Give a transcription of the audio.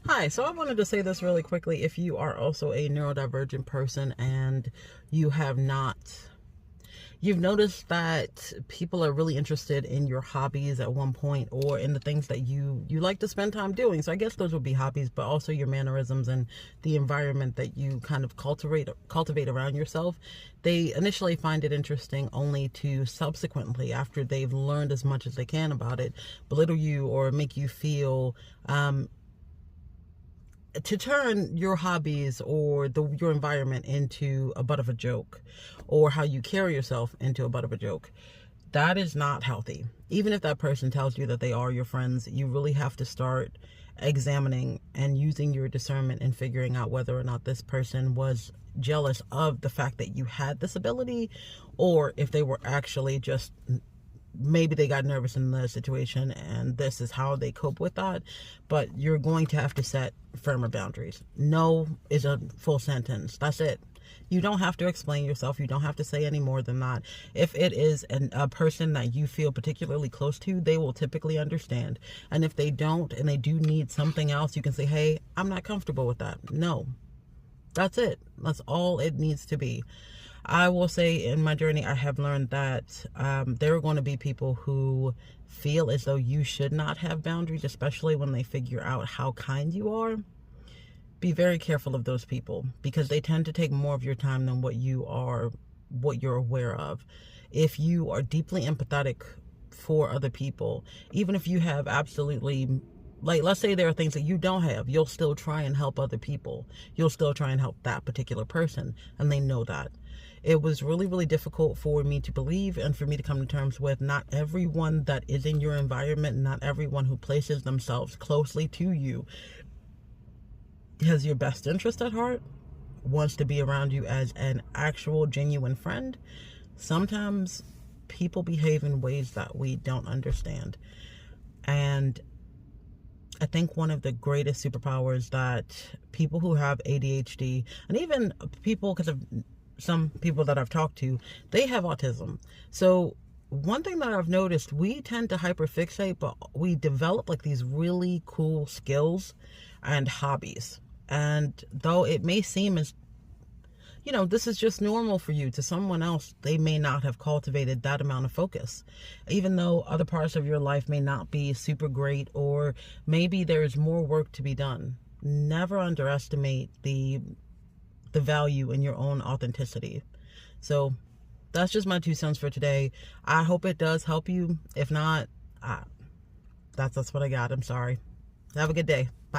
Hi, so I wanted to say this really quickly. If you are also a neurodivergent person and you have not, you've noticed that people are really interested in your hobbies at one point or in the things that you like to spend time doing. So I guess those would be hobbies, but also your mannerisms and the environment that you kind of cultivate around yourself. They initially find it interesting only to subsequently, after they've learned as much as they can about it, belittle you or make you feel to turn your hobbies or your environment into a butt of a joke, or how you carry yourself into a butt of a joke. That is not healthy. Even if that person tells you that they are your friends, you really have to start examining and using your discernment and figuring out whether or not this person was jealous of the fact that you had this ability, or if they were actually just, maybe they got nervous in the situation and this is how they cope with that. But you're going to have to set firmer boundaries. No is a full sentence. That's it. You don't have to explain yourself. You don't have to say any more than that. If it is a person that you feel particularly close to, they will typically understand. And if they don't and they do need something else, you can say, hey, I'm not comfortable with that. No, that's it. That's all it needs to be. I will say in my journey, I have learned that there are going to be people who feel as though you should not have boundaries, especially when they figure out how kind you are. Be very careful of those people, because they tend to take more of your time than what you're aware of. If you are deeply empathetic for other people, even if you have absolutely, like, let's say there are things that you don't have, you'll still try and help other people. You'll still try and help that particular person, and they know that. It was really, really difficult for me to believe and for me to come to terms with, not everyone that is in your environment, not everyone who places themselves closely to you has your best interest at heart, wants to be around you as an actual genuine friend. Sometimes people behave in ways that we don't understand. And I think one of the greatest superpowers that people who have ADHD, and even people, because of some people that I've talked to, they have autism. So one thing that I've noticed, we tend to hyperfixate, but we develop like these really cool skills and hobbies. And though it may seem as, this is just normal for you, to someone else, they may not have cultivated that amount of focus. Even though other parts of your life may not be super great, or maybe there's more work to be done. Never underestimate the value in your own authenticity. So that's just my 2 cents for today. I hope it does help you. If not, that's what I got. I'm sorry. Have a good day. Bye.